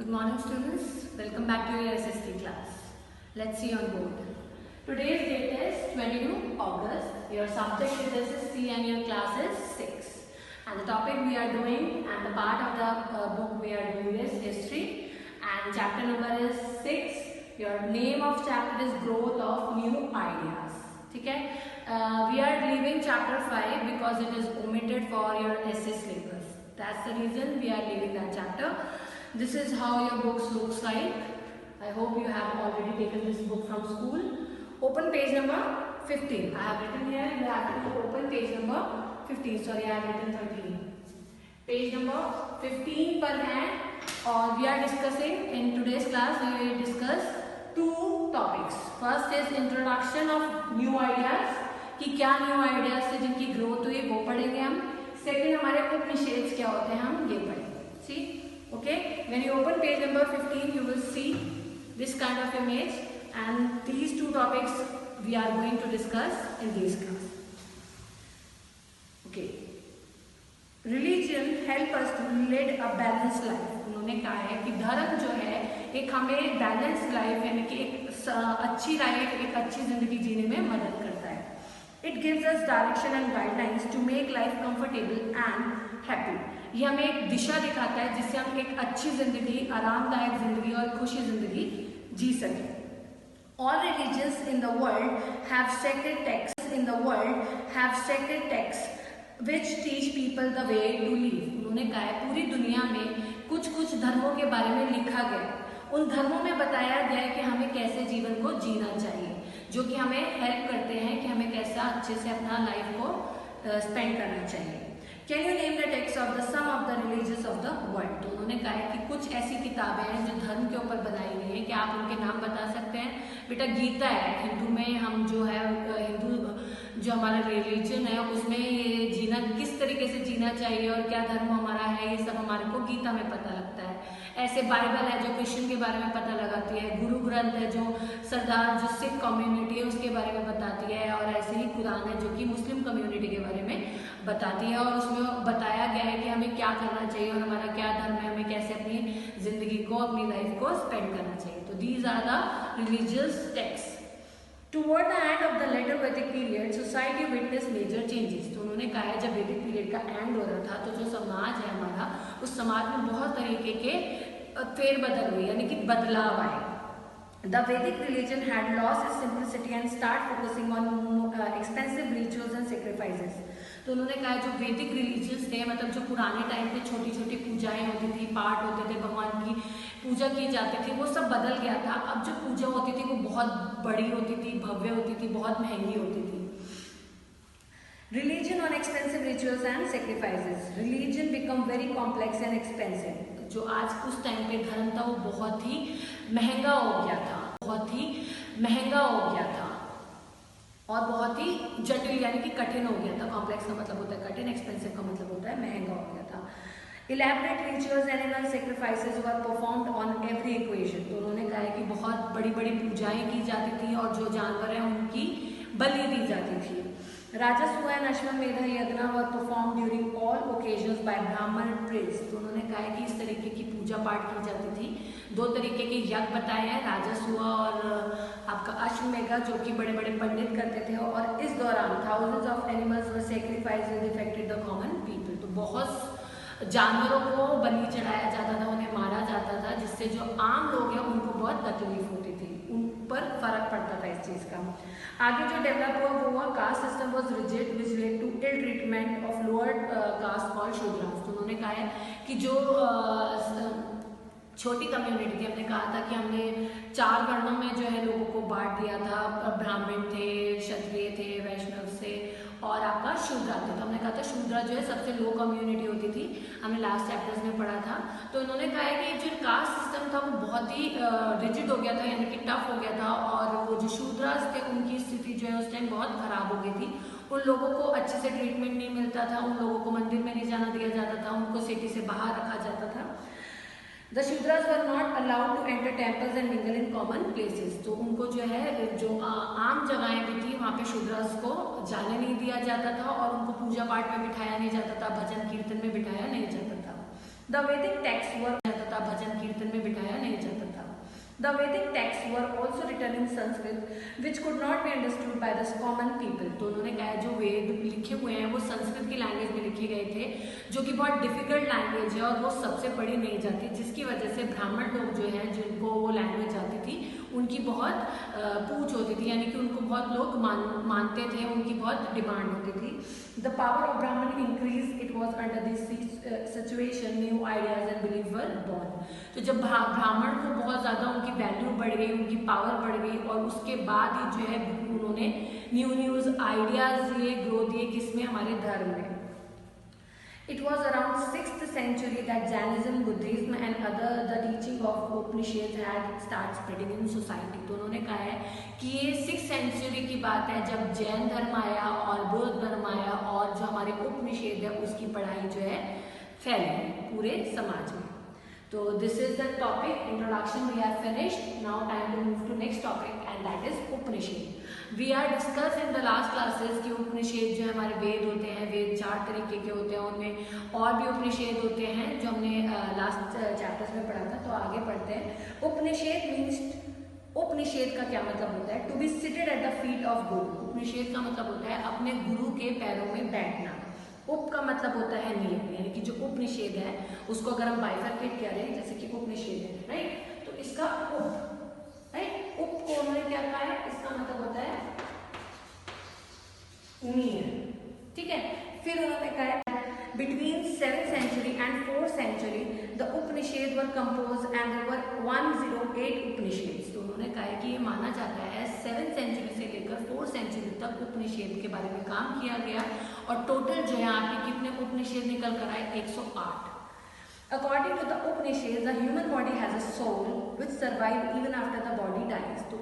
Good morning students, welcome back to your SST class. Let's see on board. Today's date is 22 August. Your subject is SST and your class is 6. And the topic we are doing and the part of the book we are doing is history. And chapter number is 6. Your name of chapter is growth of new ideas. Okay? We are leaving chapter 5 because it is omitted for your essay syllabus. That's the reason we are leaving that chapter. This is how your books looks like. I hope you have already taken this book from school. Open page number 15. I have written here, you have to open page number 15. Sorry, I have written 13. Page number 15 per hand. Or we are discussing, in today's class, we will discuss two topics. First is introduction of new ideas. कि क्या new ideas से जिनकी growth हुई वो पढ़ेंगे हम. Second हमारे उपनिषेध क्या होते हैं हम ये पढ़ेंगे. सी okay, when you open page number 15 you will see this kind of image and these two topics we are going to discuss in this class. Okay, religion help us to lead a balanced life. उन्होंने कहा है कि धर्म जो है एक हमें balance life यानी कि एक अच्छी लाइफ एक अच्छी जिंदगी जीने में मदद करता है. It gives us direction and guidelines to make life comfortable and happy. ये हमें एक दिशा दिखाता है जिससे हम एक अच्छी जिंदगी, आरामदायक जिंदगी और खुशी जिंदगी जी सकें. All religions in the world have sacred texts. In the world have sacred texts which teach people the way to live. उन्होंने कहा है पूरी दुनिया में कुछ धर्मों के बारे में लिखा गया. उन धर्मों में बताया गया है कि हमें कैसे जीवन को जीना चाहिए, जो कि हमें हेल्प करते हैं कि हमें कैसा अच्छे से अपना लाइफ को स्पेंड करना चाहिए. Can you name the text of the some of the religions of the world? तो उन्होंने कहा है कि कुछ ऐसी किताबें हैं जो धर्म के ऊपर बनाई गई हैं, क्या आप उनके नाम बता सकते हैं? बेटा गीता है, हिंदू में हम जो है हिंदू जो हमारा रिलीजन है उसमें ये जीना किस तरीके से जीना चाहिए और क्या धर्म हमारा है ये सब हमारे को गीता में पता लगता है. ऐसे बाइबल है जो क्रिश्चियन के बारे में पता लगाती है. गुरु ग्रंथ है जो सरदार जो सिख कम्युनिटी है उसके बारे में बताती है. और ऐसे ही कुरान है जो कि मुस्लिम कम्युनिटी के बारे में बताती है और उसमें बताया गया है कि हमें क्या करना चाहिए और हमारा क्या धर्म है, हमें कैसे अपनी जिंदगी को अपनी लाइफ को स्पेंड करना चाहिए. तो these are the religious text. Toward the end of the later Vedic period society witness major changes. तो उन्होंने कहा है जब वैदिक पीरियड का एंड हो रहा था तो जो समाज है हमारा उस समाज में बहुत तरीके के फेरबदल हुए यानी कि बदलाव आए. The Vedic religion had lost its simplicity and start focusing on expensive rituals and sacrifices. तो उन्होंने कहा जो वैदिक रिलीजियंस थे मतलब जो पुराने टाइम पे छोटी छोटी पूजाएं होती थी, पाठ होते थे, भगवान की पूजा की जाती थी, वो सब बदल गया था. अब जो पूजा होती थी वो बहुत बड़ी होती थी, भव्य होती थी, बहुत महंगी होती थी. Religion on expensive rituals and sacrifices. Religion become very complex and expensive. जो आज उस टाइम पे धर्म था वो बहुत ही महंगा हो गया था, बहुत ही महंगा हो गया था और बहुत ही जटिल यानी कि कठिन हो गया था. कॉम्प्लेक्स का मतलब होता है कठिन, एक्सपेंसिव का मतलब होता है महंगा हो गया था. Elaborate rituals, animal sacrifices were performed on every occasion. तो उन्होंने कहा है कि बहुत बड़ी बड़ी पूजाएं की जाती थी और जो जानवर हैं उनकी बलि दी जाती थी. राजसूय and Ashvamedha yajna were performed during all occasions by Brahmin priest. तो उन्होंने कहा है कि इस तरीके की पूजा पाठ की जाती थी. दो तरीके के यज्ञ बताए हैं, राजसूय और आपका अश्वमेध, जो कि बड़े बड़े पंडित करते थे. और इस दौरान thousands of animals were sacrificed and affected the common people. तो बहुत जानवरों को बलि चढ़ाया जाता था, उन्हें मारा जाता था, जिससे जो आम लोग हैं उनको बहुत तकलीफ होती थी, उन पर फर्क पड़ता था इस चीज़ का. आगे जो डेवलप हुआ वो हुआ caste system was rigid which led to ill treatment of lower caste called Shudras. तो उन्होंने कहा है कि जो छोटी कम्युनिटी थी, हमने कहा था कि हमने 4 वर्णों में जो है लोगों को बांट दिया था. ब्राह्मण थे, क्षत्रिय थे, वैष्णव से और आपका शूद्रा थे. तो हमने कहा था शूद्रा जो है सबसे लो कम्युनिटी होती थी, हमने लास्ट चैप्टर्स में पढ़ा था. तो इन्होंने कहा है कि जो कास्ट सिस्टम था वो बहुत ही रिजिड हो गया था यानी कि टफ हो गया था और वो जो शूद्रास थे उनकी स्थिति जो है उस टाइम बहुत खराब हो गई थी. उन लोगों को अच्छे से ट्रीटमेंट नहीं मिलता था, उन लोगों को मंदिर में नहीं जाना दिया जाता था, उनको सिटी से बाहर रखा जाता था. The Shudras were not allowed to enter temples and mingle in common places. तो उनको जो है जो आम जगहें भी थी वहाँ पे शूद्रास को जाने नहीं दिया जाता था और उनको पूजा पाठ में बिठाया नहीं जाता था, भजन कीर्तन में बिठाया नहीं जाता था. The Vedic texts were था, भजन कीर्तन में बिठाया नहीं जाता था। The Vedic texts were also written in Sanskrit, which could not be understood by the common people. तो उन्होंने कहा जो वेद लिखे हुए हैं वो संस्कृत की लैंग्वेज में लिखे गए थे, जो कि बहुत डिफिकल्ट लैंग्वेज है और वो सबसे पढ़ी नहीं जाती, जिसकी वजह से ब्राह्मण लोग जो हैं जिनको वो लैंग्वेज आती थी उनकी बहुत पूछ होती थी, यानी कि उनको बहुत लोग मानते थे, उनकी बहुत डिमांड होती थी। द पावर ऑफ ब्राह्मण increase, it was under this situation new ideas and believe were born. तो जब ब्राह्मण को बहुत ज़्यादा उनकी वैल्यू बढ़ गई, उनकी पावर बढ़ गई, और उसके बाद ही जो है उन्होंने न्यूज आइडियाज दिए, ग्रो दिए, किसमें, हमारे धर्म में। It was around 6th century that Jainism, Buddhism and other the teaching of Upanishads had started spreading in society. तो उन्होंने कहा है कि ये 6th century की बात है जब जैन धर्म आया और बौद्ध धर्म आया और जो हमारे उपनिषेद है उसकी पढ़ाई जो है फैली पूरे समाज में। तो this is the topic introduction we have finished. Now time to move to next topic and that is Upanishad. We are discuss in the last classes कि उपनिषेद जो हमारे वेद होते हैं, वेद 4 तरीके के होते हैं, उनमें और भी उपनिषेद होते हैं जो हमने लास्ट चैप्टर्स में पढ़ा था। तो आगे पढ़ते हैं। उपनिषेद मीन्स, उपनिषेद का क्या मतलब होता है? To be seated at the feet of guru. Upanishad का मतलब होता है अपने गुरु के पैरों में बैठना। उप का मतलब होता है नियम, यानी कि जो उपनिषेद है उसको अगर हम बाइफरकेट करें, जैसे कि उपनिषेद है, राइट, तो इसका उप, राइट, उप को उन्होंने क्या कहा है? इसका मतलब होता है नियम, ठीक है। फिर उन्होंने कहा है between 7th century and 4th century the Upanishad were composed and there were 108 Upanishads। तो उन्होंने कहा है कि ये माना जाता है 7th century से लेकर 4th century तक उपनिषेद के बारे में काम किया गया, और टोटल जो है आपके कितने उपनिषेद निकल कर आए? 108। According to the Upanishad, the human body has a soul which survives even after the body dies। तो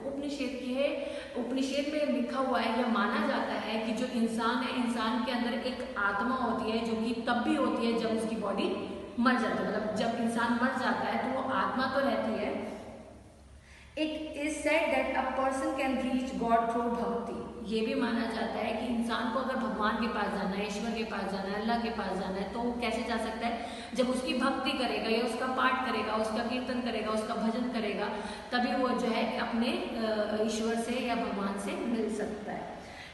उपनिषेद में लिखा हुआ है या माना जाता है कि जो इंसान है, इंसान के अंदर एक आत्मा होती है जो कि तब भी होती है जब उसकी बॉडी मर जाती है, मतलब जब इंसान मर जाता है तो वो आत्मा तो रहती है। It is said that a person can reach God through भक्ति। ये भी माना जाता है कि इंसान को अगर भगवान के पास जाना है, ईश्वर के पास जाना है, अल्लाह के पास जाना है, तो वो कैसे जा सकता है? जब उसकी भक्ति करेगा या उसका पाठ करेगा, उसका कीर्तन करेगा, उसका भजन करेगा, तभी वो जो है अपने ईश्वर से या भगवान से मिल सकता है।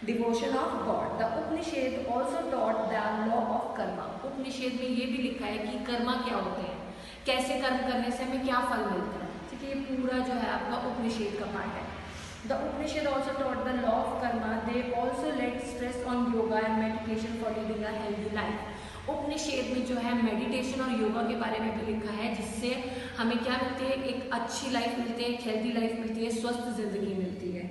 Devotion of God. The Upanishad also taught the law of karma. Upanishad में ये भी लिखा है कि कर्मा क्या होते हैं, कैसे कर्म करने से हमें क्या फल मिलता है। ठीक है, ये पूरा जो है आपका उपनिषेद का पार्ट है। The Upanishad also taught the law of karma. They also laid stress on yoga and meditation for leading a healthy life. उपनिषेद में जो है मेडिटेशन और योगा के बारे में भी लिखा है, जिससे हमें क्या मिलती है? एक अच्छी लाइफ मिलती है, एक हेल्दी लाइफ मिलती है, स्वस्थ जिंदगी मिलती है।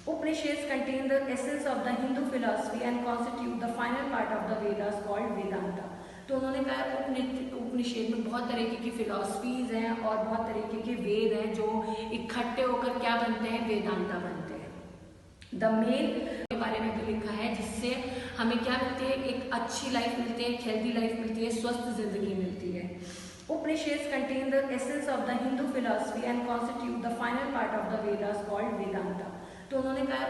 Upanishads contain the essence of the Hindu philosophy and constitute the final part of the Vedas called Vedanta। तो उन्होंने कहा उपनिषेद में बहुत तरीके की फिलॉसफीज हैं और बहुत तरीके के वेद हैं जो इकट्ठे होकर क्या बनते हैं? वेदांता बनते हैं। द मेन के बारे में भी लिखा है, जिससे हमें क्या मिलती है? एक अच्छी लाइफ मिलती है, एक हेल्दी लाइफ मिलती है, स्वस्थ जिंदगी मिलती है। Upanishads contain the essence of the Hindu philosophy and constitute the final part of the Vedas called Vedanta। तो उन्होंने कहा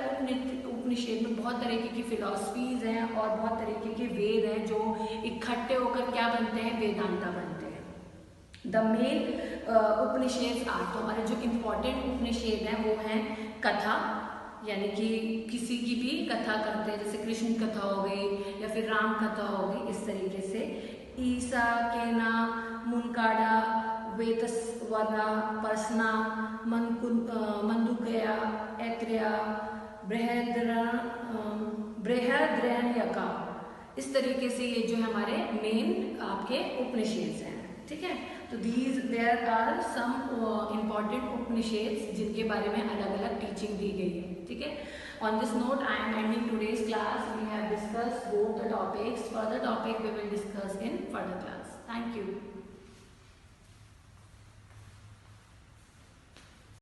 उपनिषेद में बहुत तरीके की फिलॉसफीज हैं और बहुत तरीके के वेद हैं जो इकट्ठे होकर क्या बनते हैं? वेदांता बनते हैं। द मेन उपनिषेद आर, तो हमारे जो इम्पोर्टेंट उपनिषेद हैं वो हैं कथा, यानी कि किसी की भी कथा करते हैं, जैसे कृष्ण कथा हो गई या फिर राम कथा हो गई, इस तरीके से। ईसा, केना, मुनकाडा, वेतस्वरा, पर्सना, मंदुकया, ऐत्रेया, बृहद्रण्यका, इस तरीके से ये जो हमारे मेन आपके उपनिषेद हैं। ठीक है, तो देयर आर सम इम्पॉर्टेंट उपनिषेद्स जिनके बारे में अलग अलग टीचिंग दी गई है। ठीक है, on this note I am ending today's class. We have discussed both the topics. Further topic we will discuss in further class. Thank you.